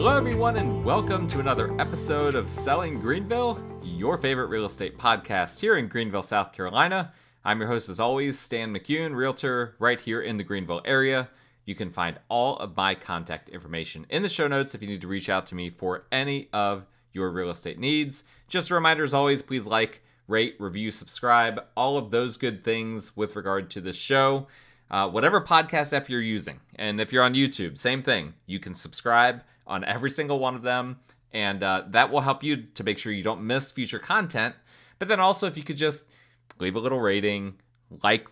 Hello everyone and welcome to another episode of Selling Greenville, your favorite real estate podcast here in Greenville, South Carolina. I'm your host as always, Stan McCune, realtor right here in the Greenville area. You can find all of my contact information in the show notes if you need to reach out to me for any of your real estate needs. Just a reminder as always, please like, rate, review, subscribe, all of those good things with regard to this show. Whatever podcast app you're using. And if you're on YouTube, same thing. You can subscribe on every single one of them. And that will help you to make sure you don't miss future content. But then also if you could just leave a little rating, like,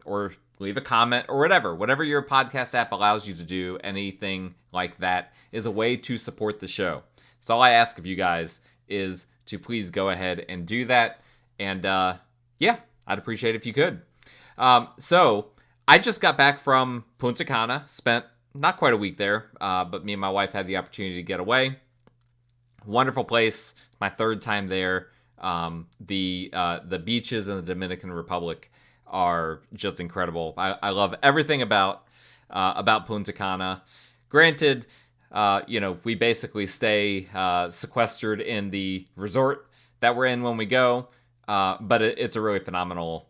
or leave a comment or whatever your podcast app allows you to do, anything like that is a way to support the show. So all I ask of you guys is to please go ahead and do that. And yeah, I'd appreciate it if you could. So I just got back from Punta Cana, spent not quite a week there, but me and my wife had the opportunity to get away. Wonderful place. My third time there. The beaches in the Dominican Republic are just incredible. I love everything about Punta Cana. Granted, we basically stay sequestered in the resort that we're in when we go, but it's a really phenomenal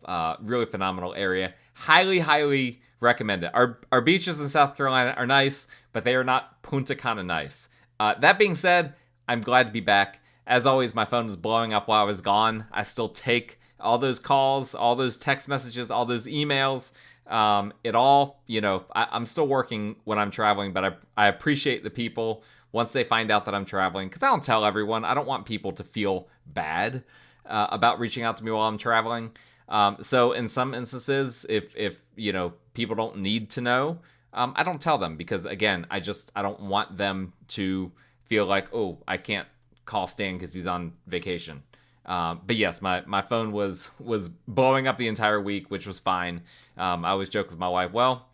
area. Highly recommend it. Our beaches in South Carolina are nice, but they are not Punta Cana nice. That being said, I'm glad to be back. As always, my phone was blowing up while I was gone. I still take all those calls, all those text messages, all those emails. I'm still working when I'm traveling, but I appreciate the people once they find out that I'm traveling, because I don't tell everyone. I don't want people to feel bad about reaching out to me while I'm traveling. So in some instances, if people don't need to know, I don't tell them, because again, I don't want them to feel like, oh, I can't call Stan because he's on vacation. But yes, my phone was blowing up the entire week, which was fine. I always joke with my wife, well,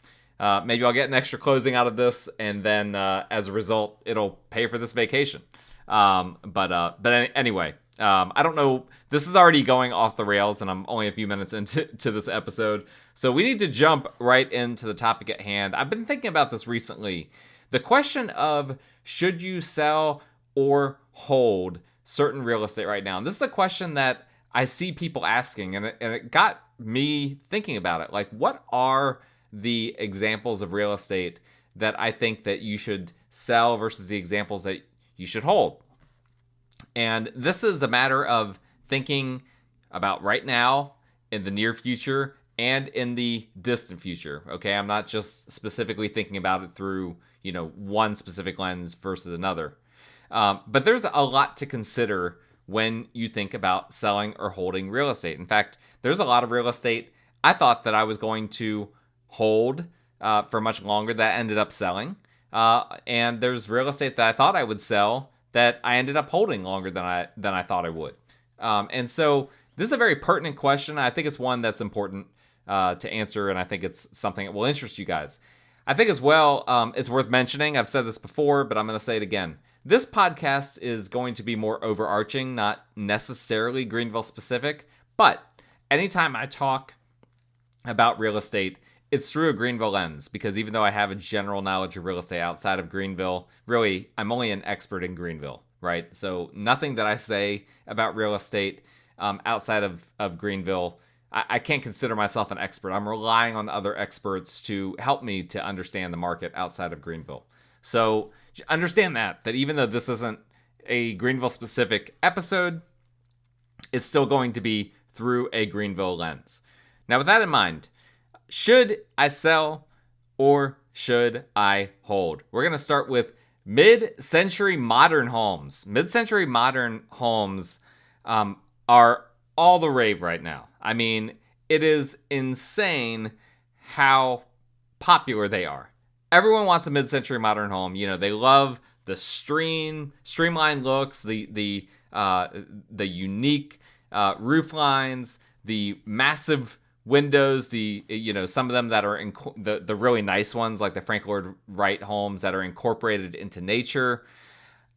maybe I'll get an extra closing out of this, and then as a result, it'll pay for this vacation. But anyway, I don't know. This is already going off the rails, and I'm only a few minutes into this episode. So we need to jump right into the topic at hand. I've been thinking about this recently. The question of should you sell or hold certain real estate right now? And this is a question that I see people asking, and it got me thinking about it. Like, what are the examples of real estate that I think that you should sell versus the examples that you should hold? And this is a matter of thinking about right now, in the near future, and in the distant future. Okay, I'm not just specifically thinking about it through, one specific lens versus another. But there's a lot to consider when you think about selling or holding real estate. In fact, there's a lot of real estate I thought that I was going to hold for much longer that I ended up selling. And there's real estate that I thought I would sell that I ended up holding longer than I thought I would. And so this is a very pertinent question. I think it's one that's important to answer, and I think it's something that will interest you guys. I think as well, it's worth mentioning, I've said this before, but I'm going to say it again. This podcast is going to be more overarching, not necessarily Greenville specific, but anytime I talk about real estate, it's through a Greenville lens, because even though I have a general knowledge of real estate outside of Greenville, really, I'm only an expert in Greenville, right? So nothing that I say about real estate outside of Greenville, I can't consider myself an expert. I'm relying on other experts to help me to understand the market outside of Greenville. So understand that even though this isn't a Greenville specific episode, it's still going to be through a Greenville lens. Now, with that in mind, should I sell or should I hold? We're going to start with mid-century modern homes. Mid-century modern homes are all the rave right now. I mean, it is insane how popular they are. Everyone wants a mid-century modern home. They love the streamlined looks, the unique roof lines, the massive windows, some of them that are the really nice ones, like the Frank Lloyd Wright homes that are incorporated into nature,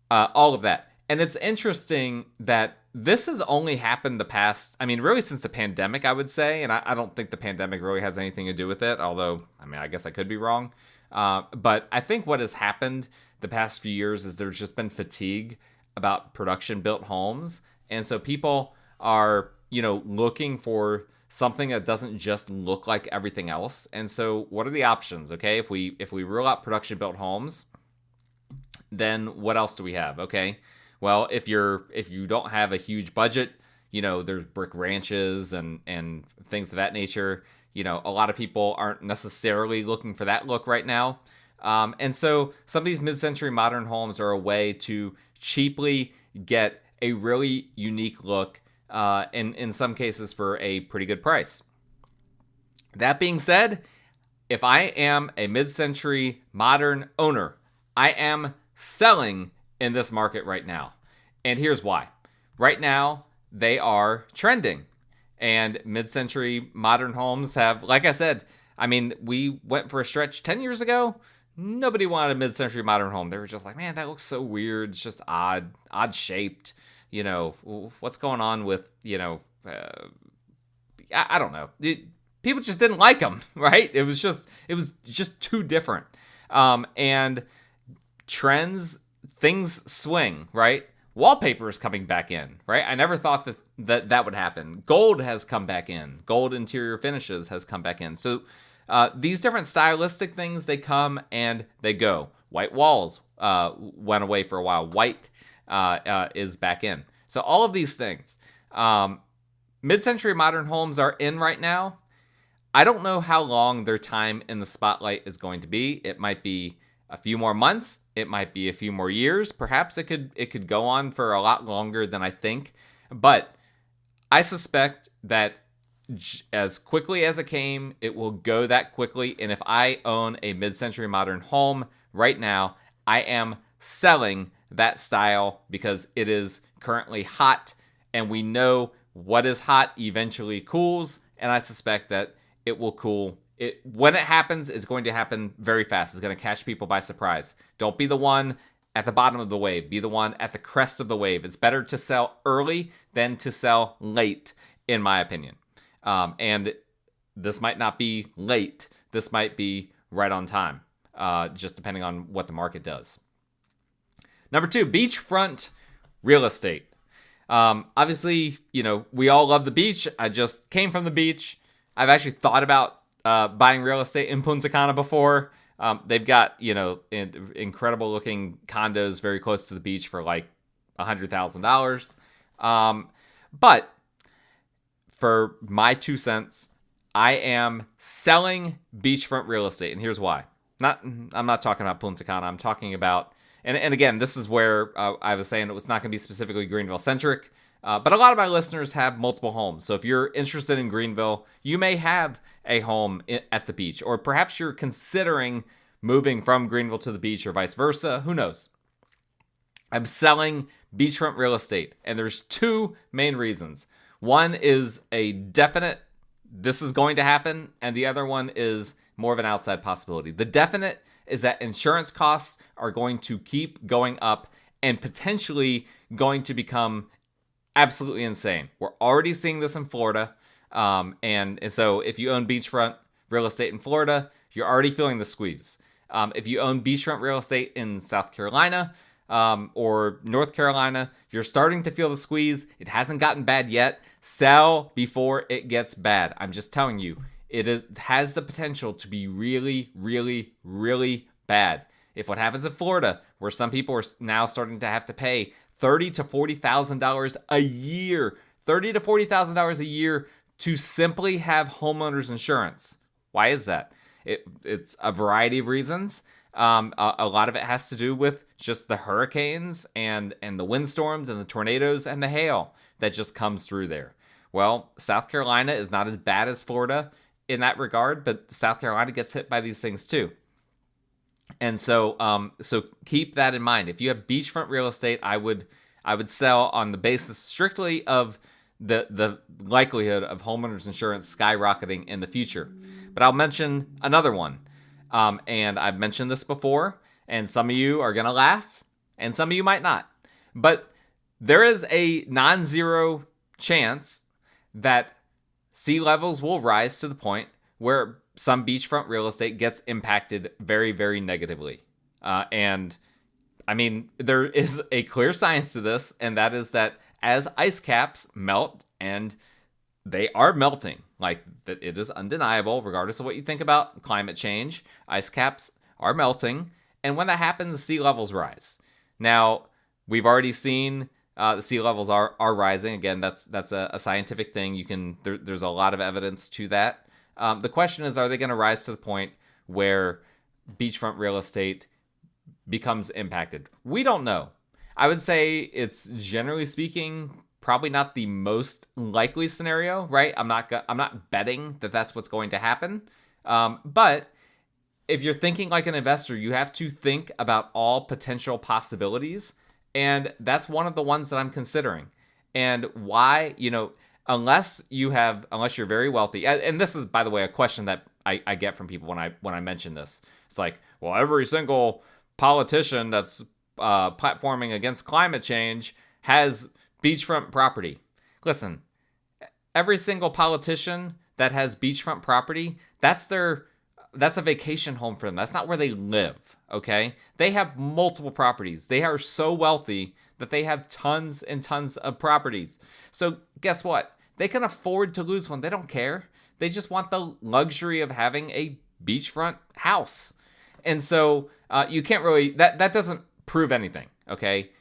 all of that. And it's interesting that this has only happened really since the pandemic, I would say. And I don't think the pandemic really has anything to do with it, although, I guess I could be wrong. But I think what has happened the past few years is there's just been fatigue about production built homes. And so people are, looking for something that doesn't just look like everything else. And so what are the options? Okay. If we rule out production built homes, then what else do we have? Okay. Well, if you don't have a huge budget, there's brick ranches and things of that nature. A lot of people aren't necessarily looking for that look right now. And so some of these mid-century modern homes are a way to cheaply get a really unique look, in some cases for a pretty good price. That being said, if I am a mid-century modern owner, I am selling in this market right now. And here's why. Right now, they are trending. And mid-century modern homes have, like I said, we went for a stretch 10 years ago. Nobody wanted a mid-century modern home. They were just like, man, that looks so weird. It's just odd shaped. What's going on with, I don't know. People just didn't like them, right? It was just too different. And trends, things swing, right? Wallpaper is coming back in, right? I never thought that would happen. Gold has come back in. Gold interior finishes has come back in. So these different stylistic things, they come and they go. White walls went away for a while. White is back in. So all of these things. Mid-century modern homes are in right now. I don't know how long their time in the spotlight is going to be. It might be a few more months. It might be a few more years. Perhaps it could go on for a lot longer than I think. But I suspect that as quickly as it came, it will go that quickly. And if I own a mid-century modern home right now, I am selling that style because it is currently hot. And we know what is hot eventually cools. And I suspect that it will cool. When it happens, it's going to happen very fast. It's going to catch people by surprise. Don't be the one at the bottom of the wave. Be the one at the crest of the wave. It's better to sell early than to sell late, in my opinion. And this might not be late. This might be right on time, just depending on what the market does. Number 2, beachfront real estate. Obviously, we all love the beach. I just came from the beach. I've actually thought about buying real estate in Punta Cana before. They've got, incredible looking condos very close to the beach for like $100,000. But for my 2 cents, I am selling beachfront real estate. And here's why. I'm not talking about Punta Cana. I'm talking about, and again, this is where I was saying it was not going to be specifically Greenville centric. But a lot of my listeners have multiple homes. So if you're interested in Greenville, you may have a home at the beach, or perhaps you're considering moving from Greenville to the beach or vice versa. Who knows? I'm selling beachfront real estate, and there's 2 main reasons. One is a definite, this is going to happen, and the other one is more of an outside possibility. The definite is that insurance costs are going to keep going up and potentially going to become absolutely insane. We're already seeing this in Florida. And so if you own beachfront real estate in Florida, you're already feeling the squeeze. If you own beachfront real estate in South Carolina or North Carolina, you're starting to feel the squeeze. It hasn't gotten bad yet. Sell before it gets bad. I'm just telling you, it has the potential to be really, really, really bad. If what happens in Florida, where some people are now starting to have to pay $30,000 to $40,000 a year, $30,000 to $40,000 a year to simply have homeowners insurance. Why is that? It's a variety of reasons. A lot of it has to do with just the hurricanes and the windstorms and the tornadoes and the hail that just comes through there. Well, South Carolina is not as bad as Florida in that regard, but South Carolina gets hit by these things too. And so keep that in mind. If you have beachfront real estate, I would sell on the basis strictly of the likelihood of homeowners insurance skyrocketing in the future. But I'll mention another one. And I've mentioned this before, and some of you are going to laugh, and some of you might not. But there is a non-zero chance that sea levels will rise to the point where some beachfront real estate gets impacted very, very negatively. And I mean, there is a clear science to this, and that is that as ice caps melt, and they are melting, like that, it is undeniable, regardless of what you think about climate change, ice caps are melting. And when that happens, sea levels rise. Now, we've already seen the sea levels are rising. Again, that's a scientific thing. There's a lot of evidence to that. The question is, are they going to rise to the point where beachfront real estate becomes impacted? We don't know. I would say it's, generally speaking, probably not the most likely scenario, right? I'm not betting that that's what's going to happen. But if you're thinking like an investor, you have to think about all potential possibilities. And that's one of the ones that I'm considering. And why, unless you're very wealthy, and this is, by the way, a question that I get from people when I mention this. It's like, well, every single politician that's platforming against climate change has beachfront property. Listen, every single politician that has beachfront property, that's a vacation home for them. That's not where they live, okay? They have multiple properties. They are so wealthy that they have tons and tons of properties. So guess what? They can afford to lose one. They don't care. They just want the luxury of having a beachfront house. And so you can't really, that doesn't prove anything, okay?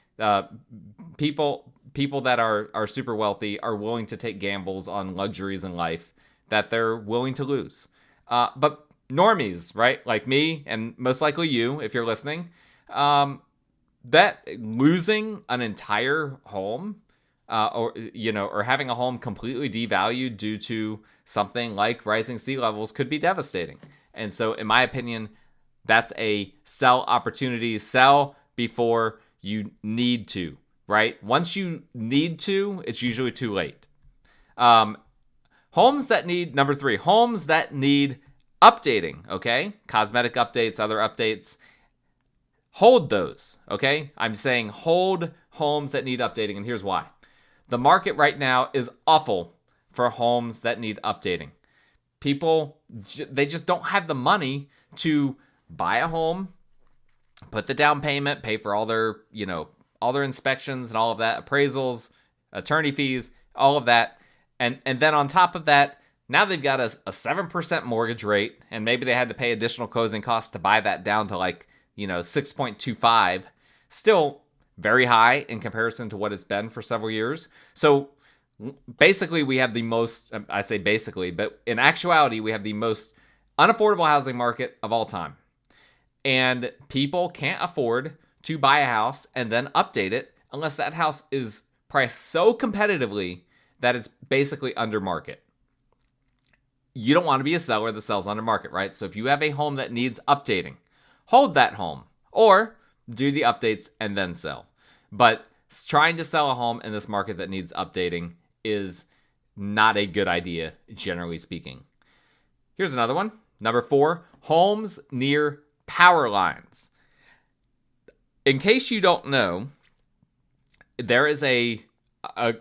People that are super wealthy are willing to take gambles on luxuries in life that they're willing to lose. But normies, right? Like me, and most likely you, if you're listening, that losing an entire home, or having a home completely devalued due to something like rising sea levels could be devastating. And so, in my opinion, that's a sell opportunity. Sell before you need to, right? Once you need to, it's usually too late. Homes that need updating, okay? Cosmetic updates, other updates. Hold those, okay? I'm saying hold homes that need updating, and here's why. The market right now is awful for homes that need updating. People, they just don't have the money to buy a home, put the down payment, pay for all their inspections and all of that, appraisals, attorney fees, all of that. And then on top of that, now they've got a 7% mortgage rate, and maybe they had to pay additional closing costs to buy that down to 6.25. Still very high in comparison to what it's been for several years. So basically we have the most, I say basically, but in actuality, we have the most unaffordable housing market of all time. And people can't afford to buy a house and then update it unless that house is priced so competitively that it's basically under market. You don't want to be a seller that sells under market, right? So if you have a home that needs updating, hold that home or do the updates and then sell. But trying to sell a home in this market that needs updating is not a good idea, generally speaking. Here's another one. Number 4, homes near power lines. In case you don't know, there is a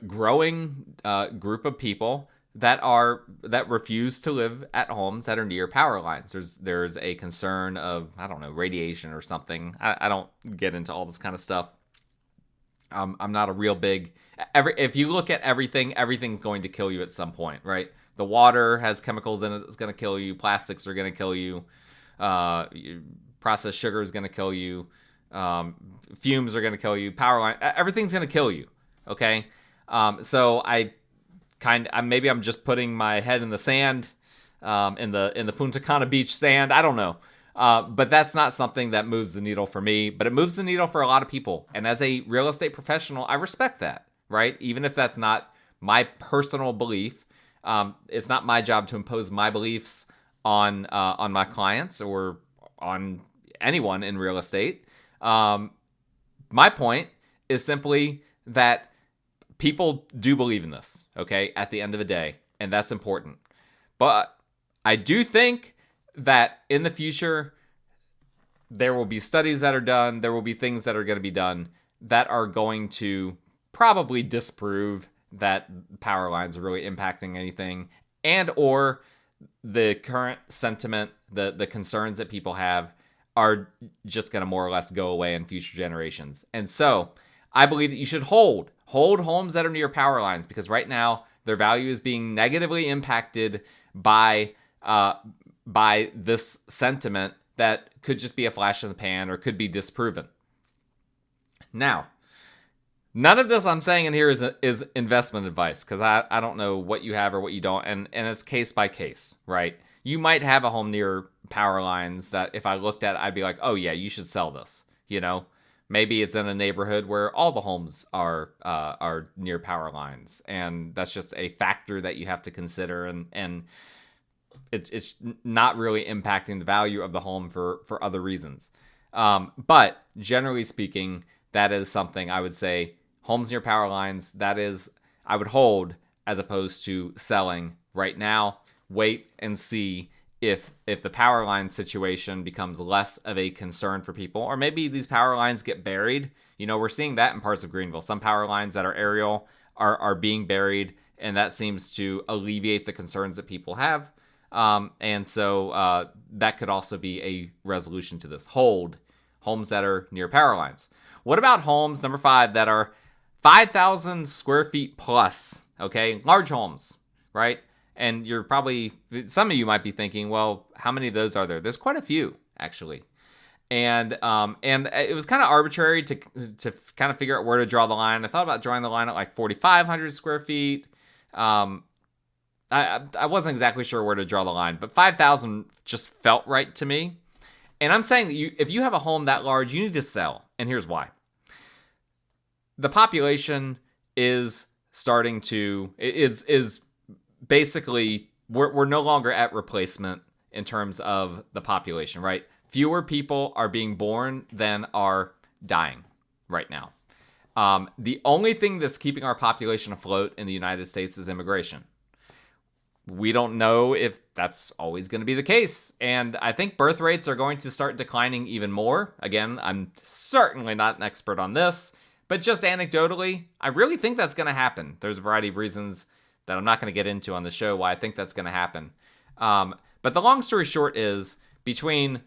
growing group of people that refuse to live at homes that are near power lines. There's a concern of, I don't know, radiation or something. I don't get into all this kind of stuff. I'm not a real big. If you look at everything, everything's going to kill you at some point, right? The water has chemicals in it that's going to kill you. Plastics are going to kill you. Processed sugar is going to kill you. Fumes are going to kill you. Power line, everything's going to kill you. Okay, so maybe I'm just putting my head in the sand, in the Punta Cana beach sand. I don't know. But that's not something that moves the needle for me, but it moves the needle for a lot of people. And as a real estate professional, I respect that, right? Even if that's not my personal belief, it's not my job to impose my beliefs on my clients or on anyone in real estate. My point is simply that people do believe in this, okay, at the end of the day, and that's important. But I do think that in the future, there will be studies that are done, there will be things that are going to be done that are going to probably disprove that power lines are really impacting anything, and or the current sentiment, the concerns that people have are just going to more or less go away in future generations. And so I believe that you should hold homes that are near power lines, because right now their value is being negatively impacted by this sentiment that could just be a flash in the pan or could be disproven. Now, none of this I'm saying in here is investment advice, because I don't know what you have or what you don't, and it's case by case, right? You might have a home near power lines that if I looked at it, I'd be like, oh yeah, you should sell this. Maybe it's in a neighborhood where all the homes are near power lines, and that's just a factor that you have to consider, and it's not really impacting the value of the home for other reasons. But generally speaking, that is something I would say. Homes near power lines, that is, I would hold as opposed to selling right now. Wait and see if the power line situation becomes less of a concern for people, or maybe these power lines get buried. We're seeing that in parts of Greenville. Some power lines that are aerial are being buried, and that seems to alleviate the concerns that people have. And so that could also be a resolution to this. Hold homes that are near power lines. What about homes, number 5, that are 5,000 square feet plus? Okay, large homes, right? And some of you might be thinking, well, how many of those are there? There's quite a few, actually. And it was kind of arbitrary to kind of figure out where to draw the line. I thought about drawing the line at like 4,500 square feet. I wasn't exactly sure where to draw the line, but 5,000 just felt right to me. And I'm saying that if you have a home that large, you need to sell. And here's why. The population is starting to, is basically, we're no longer at replacement in terms of the population, right? Fewer people are being born than are dying right now. The only thing that's keeping our population afloat in the United States is immigration. We don't know if that's always going to be the case. And I think birth rates are going to start declining even more. Again, I'm certainly not an expert on this, but just anecdotally, I really think that's going to happen. There's a variety of reasons that I'm not going to get into on the show why I think that's going to happen. But the long story short is, between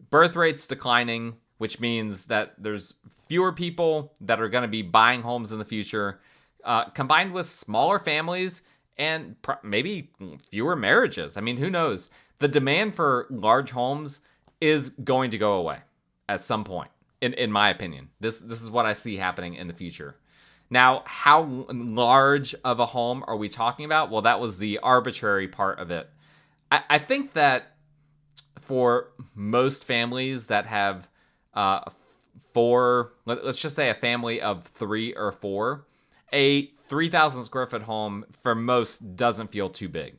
birth rates declining, which means that there's fewer people that are going to be buying homes in the future, combined with smaller families and maybe fewer marriages. I mean, who knows? The demand for large homes is going to go away at some point, in my opinion. This is what I see happening in the future. Now, how large of a home are we talking about? Well, that was the arbitrary part of it. I think that for most families that have 4, let's just say a family of 3 or 4, a 3,000 square foot home for most doesn't feel too big.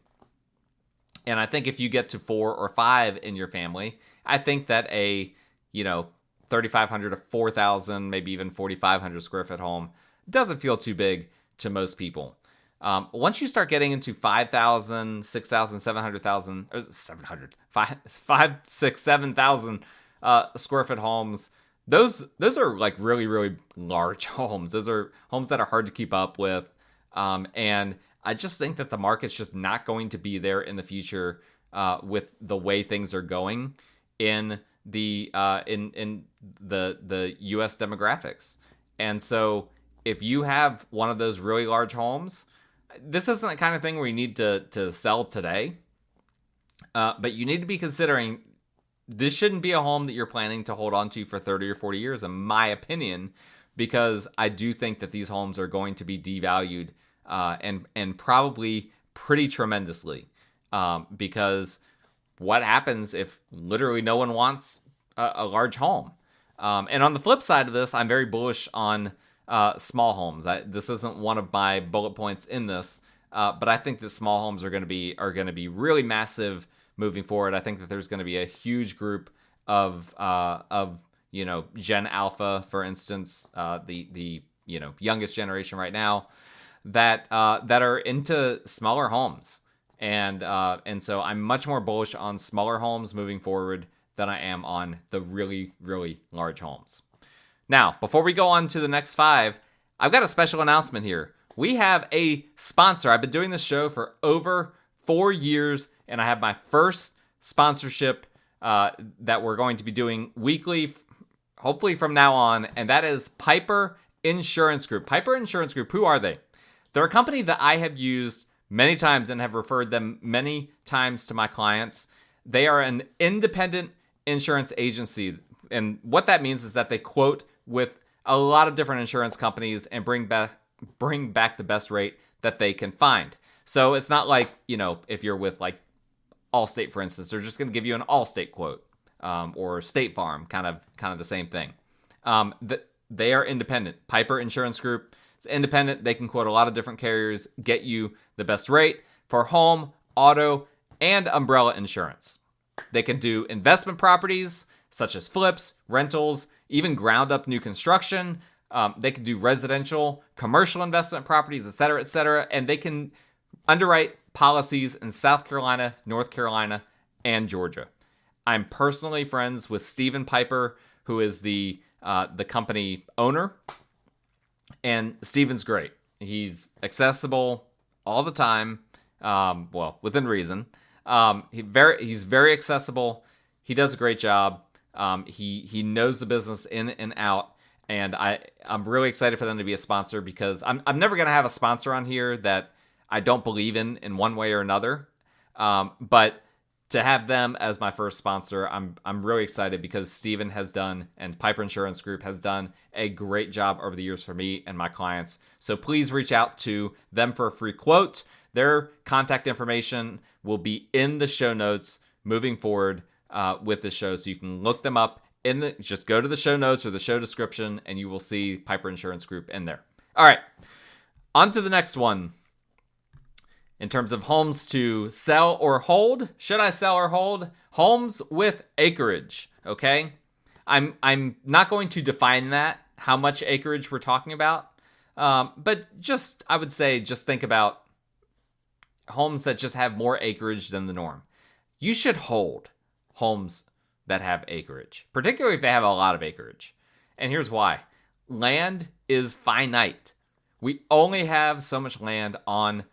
And I think if you get to 4 or 5 in your family, I think that a 3,500 to 4,000, maybe even 4,500 square foot home doesn't feel too big to most people. Once you start getting into 5,000, 6,000, 700,000, or 700, 5, 6, 7,000 square foot homes, those are like really, really large homes. Those are homes that are hard to keep up with. And I just think that the market's just not going to be there in the future with the way things are going in the U.S. demographics. And so if you have one of those really large homes, this isn't the kind of thing where you need to sell today. But you need to be considering this shouldn't be a home that you're planning to hold on to for 30 or 40 years, in my opinion, because I do think that these homes are going to be devalued and probably pretty tremendously. Because what happens if literally no one wants a large home? And on the flip side of this, I'm very bullish on small homes. This isn't one of my bullet points in this, but I think that small homes are going to be really massive moving forward. I think that there's going to be a huge group of Gen Alpha, for instance, the youngest generation right now, that are into smaller homes, and so I'm much more bullish on smaller homes moving forward than I am on the really, really large homes. Now, before we go on to the next 5, I've got a special announcement here. We have a sponsor. I've been doing this show for over 4 years, and I have my first sponsorship that we're going to be doing weekly, hopefully from now on, and that is Piper Insurance Group. Piper Insurance Group, who are they? They're a company that I have used many times and have referred them many times to my clients. They are an independent insurance agency, and what that means is that they quote with a lot of different insurance companies and bring back the best rate that they can find. So it's not like, if you're with like Allstate, for instance, they're just going to give you an Allstate quote, or State Farm, kind of the same thing. They are independent. Piper Insurance Group is independent. They can quote a lot of different carriers, get you the best rate for home, auto, and umbrella insurance. They can do investment properties such as flips, rentals, even ground up new construction. They can do residential, commercial investment properties, et cetera, and they can underwrite policies in South Carolina, North Carolina, and Georgia. I'm personally friends with Stephen Piper, who is the company owner, and Stephen's great. He's accessible all the time, within reason. He's very accessible. He does a great job. He knows the business in and out, and I'm really excited for them to be a sponsor, because I'm never gonna have a sponsor on here that I don't believe in one way or another. But to have them as my first sponsor, I'm really excited, because Steven has done, and Piper Insurance Group has done, a great job over the years for me and my clients. So please reach out to them for a free quote. Their contact information will be in the show notes moving forward with the show, so you can look them up just go to the show notes or the show description, and you will see Piper Insurance Group in there. All right, on to the next one. In terms of homes to sell or hold, should I sell or hold? Homes with acreage, okay? I'm not going to define that, how much acreage we're talking about, but I would say just think about homes that just have more acreage than the norm. You should hold homes that have acreage, particularly if they have a lot of acreage. And here's why. Land is finite. We only have so much land on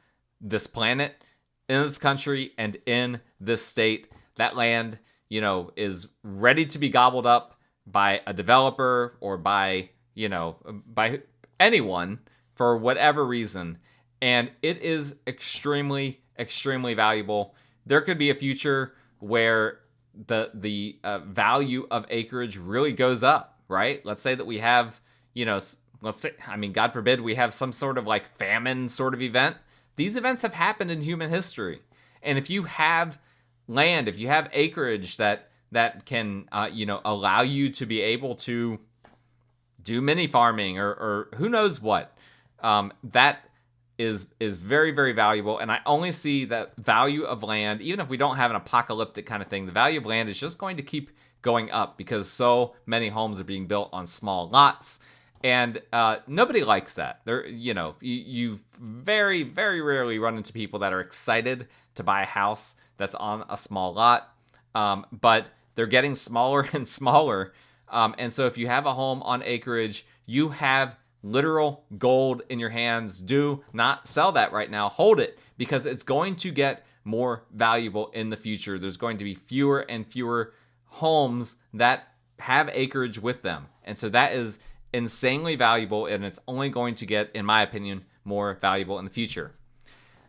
this planet, in this country, and in this state. That land, is ready to be gobbled up by a developer or by anyone for whatever reason. And it is extremely, extremely valuable. There could be a future where the value of acreage really goes up, right? Let's say that we have, God forbid, we have some sort of like famine sort of event. These events have happened in human history. And if you have land, if you have acreage that can, allow you to be able to do mini farming or who knows what, that is very, very valuable. And I only see the value of land, even if we don't have an apocalyptic kind of thing, the value of land is just going to keep going up, because so many homes are being built on small lots. And nobody likes that. You very, very rarely run into people that are excited to buy a house that's on a small lot, but they're getting smaller and smaller. And so if you have a home on acreage, you have literal gold in your hands. Do not sell that right now. Hold it, because it's going to get more valuable in the future. There's going to be fewer and fewer homes that have acreage with them. And so that is insanely valuable, and it's only going to get, in my opinion, more valuable in the future.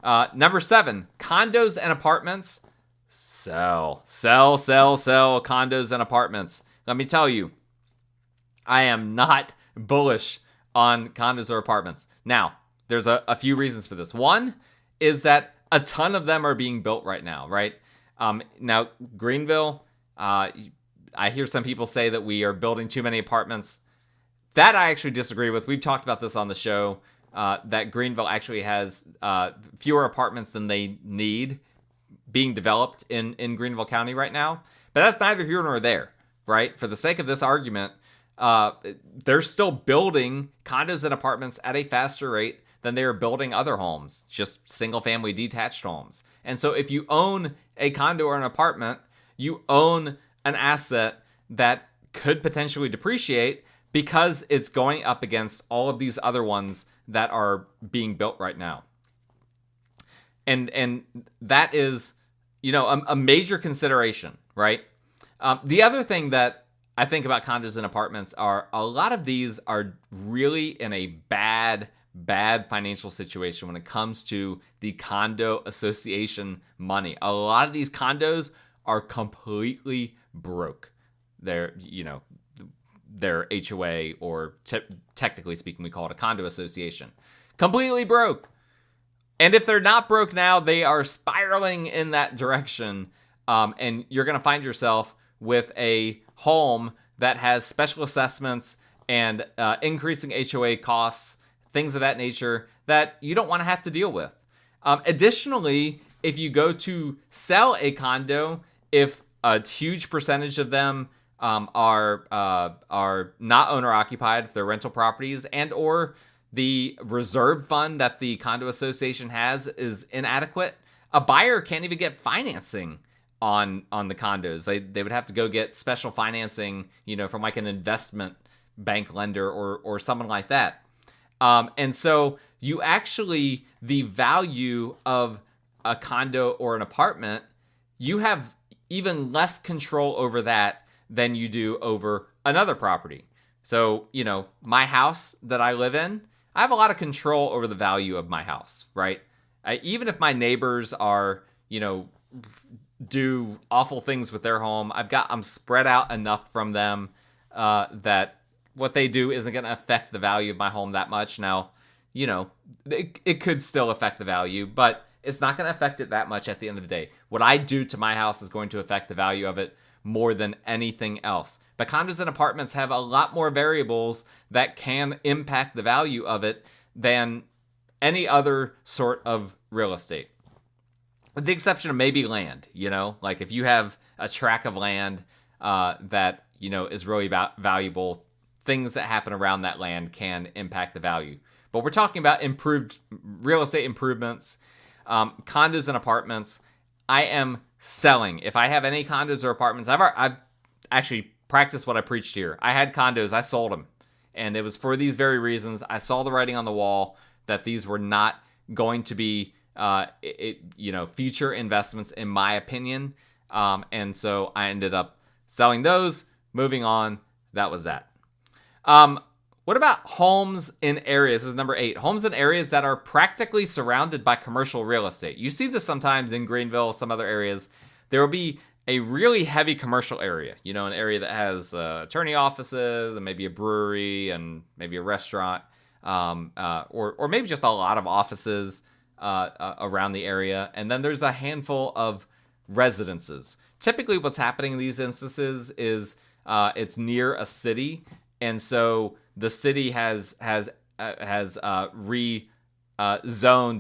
Number 7, condos and apartments. Sell condos and apartments. Let me tell you, I am not bullish on condos or apartments. Now, there's a few reasons for this. One is that a ton of them are being built right now, right? Now, Greenville, I hear some people say that we are building too many apartments. That I actually disagree with. We've talked about this on the show, that Greenville actually has fewer apartments than they need being developed in Greenville County right now. But that's neither here nor there, right? For the sake of this argument, they're still building condos and apartments at a faster rate than they are building other homes, just single-family detached homes. And so if you own a condo or an apartment, you own an asset that could potentially depreciate, because it's going up against all of these other ones that are being built right now. And that is a major consideration, right? The other thing that I think about condos and apartments are a lot of these are really in a bad financial situation when it comes to the condo association money. A lot of these condos are completely broke. They're HOA, or technically speaking, we call it a condo association. Completely broke. And if they're not broke now, they are spiraling in that direction. And you're going to find yourself with a home that has special assessments and increasing HOA costs, things of that nature that you don't want to have to deal with. Additionally, if you go to sell a condo, if a huge percentage of them are not owner occupied, if they're rental properties, and or the reserve fund that the condo association has is inadequate, a buyer can't even get financing on the condos. They would have to go get special financing, from like an investment bank lender or someone like that. And so the value of a condo or an apartment, you have even less control over that than you do over another property. So, my house that I live in, I have a lot of control over the value of my house, right? Even if my neighbors are, do awful things with their home, I'm spread out enough from them that what they do isn't going to affect the value of my home that much. Now, it could still affect the value, but it's not going to affect it that much at the end of the day. What I do to my house is going to affect the value of it more than anything else. But condos and apartments have a lot more variables that can impact the value of it than any other sort of real estate. With the exception of maybe land, like if you have a tract of land that, is really valuable, things that happen around that land can impact the value. But we're talking about improved real estate improvements, condos and apartments. I am selling. If I have any condos or apartments, I've actually practiced what I preached here. I had condos, I sold them. And it was for these very reasons. I saw the writing on the wall that these were not going to be, future investments, in my opinion. And so I ended up selling those, moving on. That was that. What about homes in areas? This is number 8. Homes in areas that are practically surrounded by commercial real estate. You see this sometimes in Greenville, some other areas. There will be a really heavy commercial area, an area that has attorney offices and maybe a brewery and maybe a restaurant, or maybe just a lot of offices around the area. And then there's a handful of residences. Typically what's happening in these instances is it's near a city. And so the city has rezoned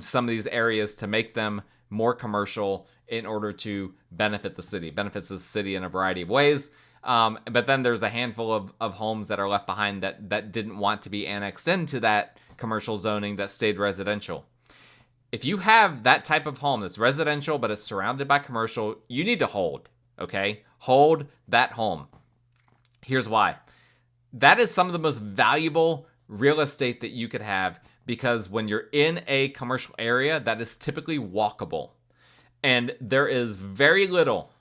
some of these areas to make them more commercial in order to benefits the city in a variety of ways. But then there's a handful of homes that are left behind that didn't want to be annexed into that commercial zoning that stayed residential. If you have that type of home that's residential but is surrounded by commercial, you need to hold, okay? Hold that home. Here's why. That is some of the most valuable real estate that you could have, because when you're in a commercial area, that is typically walkable. And there is very little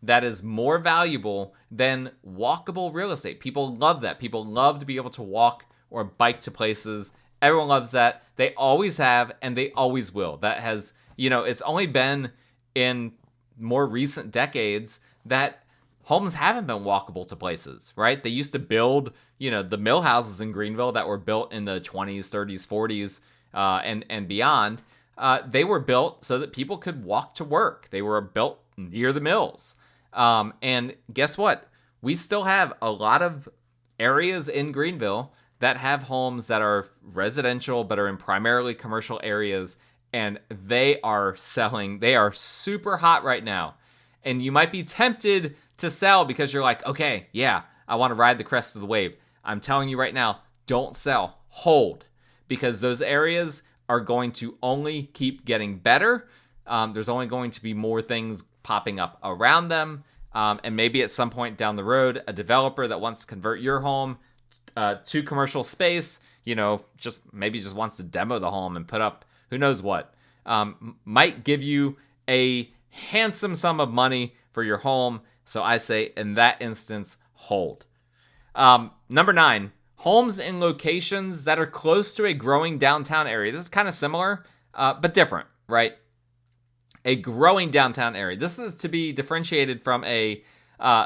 that is more valuable than walkable real estate. People love that. People love to be able to walk or bike to places. Everyone loves that. They always have, and they always will. That has, it's only been in more recent decades that homes haven't been walkable to places, right? They used to build, the mill houses in Greenville that were built in the 20s, 30s, 40s, and beyond. They were built so that people could walk to work. They were built near the mills. And guess what? We still have a lot of areas in Greenville that have homes that are residential but are in primarily commercial areas, and they are selling. They are super hot right now. And you might be tempted to sell because you're like, okay, yeah, I want to ride the crest of the wave. I'm telling you right now, don't sell. Hold. Because those areas are going to only keep getting better. There's only going to be more things popping up around them. And maybe at some point down the road, a developer that wants to convert your home to commercial space, just wants to demo the home and put up who knows what, might give you a handsome sum of money for your home. So I say, in that instance, hold. Number 9, homes in locations that are close to a growing downtown area. This is kind of similar, but different, right? A growing downtown area. This is to be differentiated from a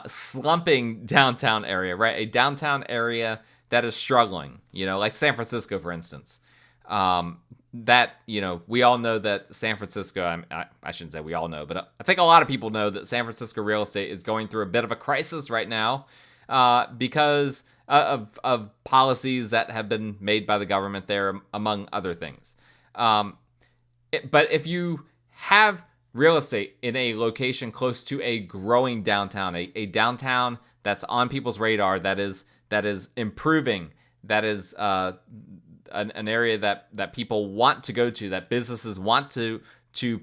slumping downtown area, right? A downtown area that is struggling, like San Francisco, for instance. We all know that San Francisco, I shouldn't say we all know, but I think a lot of people know that San Francisco real estate is going through a bit of a crisis right now because of policies that have been made by the government there, among other things. But if you have real estate in a location close to a growing downtown, a downtown that's on people's radar, that is improving, that is an area that people want to go to, that businesses want to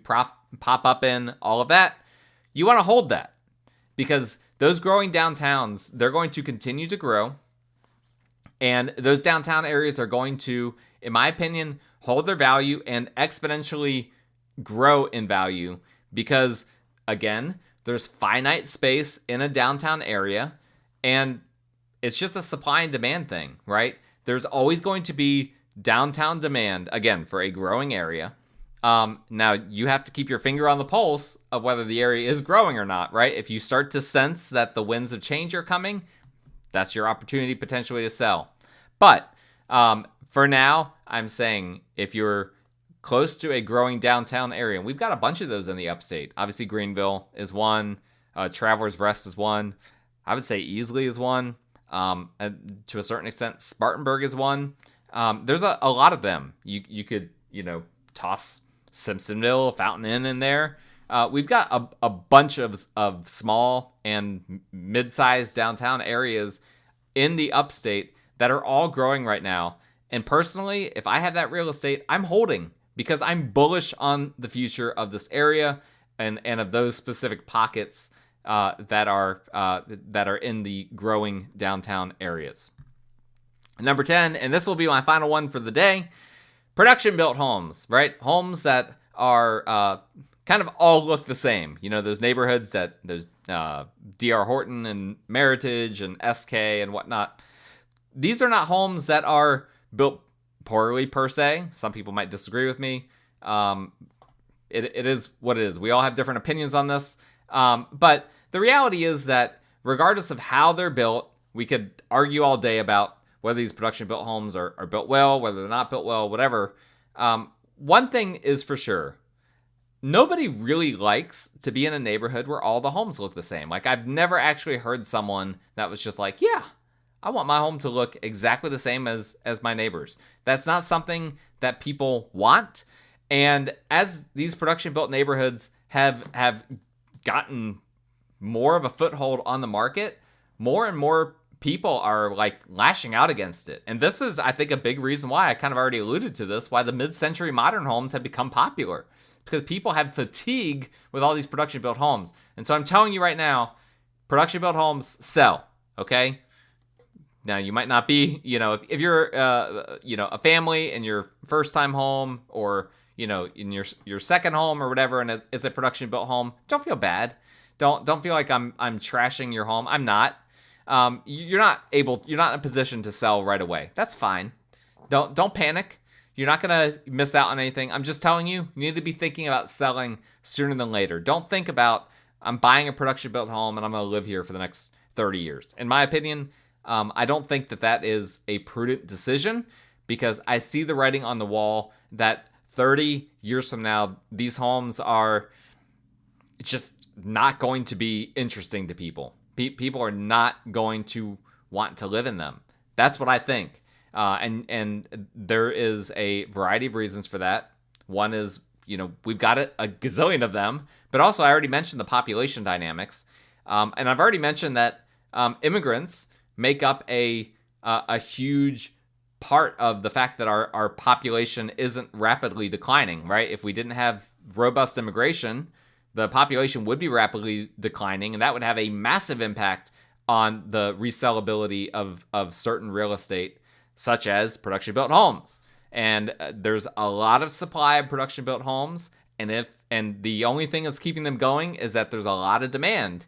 pop up in, all of that, you want to hold that, because those growing downtowns, they're going to continue to grow, and those downtown areas are going to, in my opinion, hold their value and exponentially grow in value, because again, there's finite space in a downtown area, and it's just a supply and demand thing, right? There's always going to be downtown demand, again, for a growing area. Now, you have to keep your finger on the pulse of whether the area is growing or not, right? If you start to sense that the winds of change are coming, that's your opportunity potentially to sell. But for now, I'm saying if you're close to a growing downtown area, and we've got a bunch of those in the upstate. Obviously, Greenville is one. Travelers Rest is one. I would say Easley is one. And to a certain extent, Spartanburg is one. There's a lot of them. You could, toss Simpsonville, Fountain Inn in there. We've got a bunch of small and mid-sized downtown areas in the upstate that are all growing right now. And personally, if I have that real estate, I'm holding, because I'm bullish on the future of this area and of those specific pockets that are in the growing downtown areas. Number 10, and this will be my final one for the day, production-built homes, right? Homes that are kind of all look the same. Those neighborhoods those D.R. Horton and Meritage and SK and whatnot. These are not homes that are built poorly per se. Some people might disagree with me. It is what it is. We all have different opinions on this. But the reality is that regardless of how they're built, we could argue all day about whether these production-built homes are built well, whether they're not built well, whatever. One thing is for sure. Nobody really likes to be in a neighborhood where all the homes look the same. Like, I've never actually heard someone that was just like, yeah, I want my home to look exactly the same as my neighbors. That's not something that people want. And as these production-built neighborhoods have gotten more of a foothold on the market, more and more people are like lashing out against it. And this is, I think, a big reason why, I kind of already alluded to this, why the mid-century modern homes have become popular. Because people have fatigue with all these production-built homes. And so I'm telling you right now, production-built homes sell, okay? Now, you might not be, if you're, a family in your first-time home, or, in your second home or whatever, and it's a production-built home, don't feel bad. Don't feel like I'm trashing your home. I'm not. You're not in a position to sell right away. That's fine. Don't panic. You're not going to miss out on anything. I'm just telling you, you need to be thinking about selling sooner than later. Don't think about, I'm buying a production-built home and I'm going to live here for the next 30 years. In my opinion, I don't think that is a prudent decision, because I see the writing on the wall that 30 years from now, these homes are just not going to be interesting to people. People are not going to want to live in them. That's what I think. And there is a variety of reasons for that. One is, we've got a gazillion of them, but also I already mentioned the population dynamics. And I've already mentioned that immigrants make up a huge part of the fact that our population isn't rapidly declining, right? If we didn't have robust immigration, the population would be rapidly declining, and that would have a massive impact on the resellability of certain real estate, such as production-built homes. And there's a lot of supply of production-built homes, And the only thing that's keeping them going is that there's a lot of demand.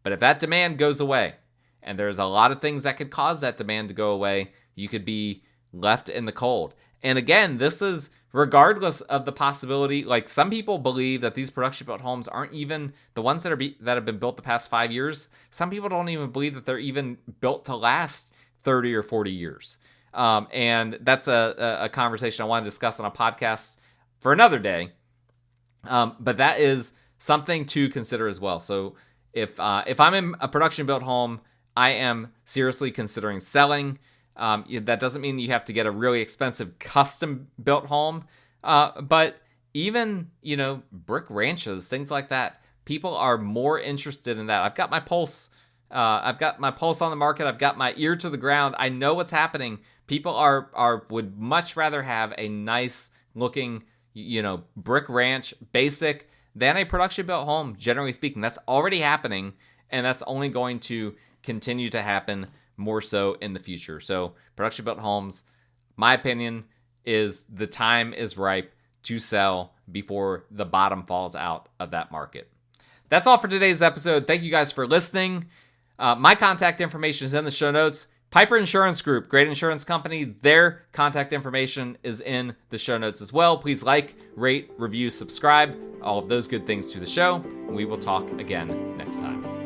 But if that demand goes away, and there's a lot of things that could cause that demand to go away, you could be left in the cold. And again, this is regardless of the possibility. Like, some people believe that these production built homes aren't even the ones that have been built the past 5 years. Some people don't even believe that they're even built to last 30 or 40 years. And that's a conversation I want to discuss on a podcast for another day. But that is something to consider as well. So if I'm in a production built home, I am seriously considering selling. That doesn't mean you have to get a really expensive custom built home. But even, brick ranches, things like that, people are more interested in that. I've got my pulse. I've got my pulse on the market. I've got my ear to the ground. I know what's happening. People would much rather have a nice looking, brick ranch, basic, than a production built home, generally speaking. That's already happening, and that's only going to continue to happen more so in the future. So production built homes, my opinion is the time is ripe to sell before the bottom falls out of that market. That's all for today's episode. Thank you guys for listening. My contact information is in the show notes. Piper Insurance Group, great insurance company. Their contact information is in the show notes as well. Please like, rate, review, subscribe, all of those good things to the show. And we will talk again next time.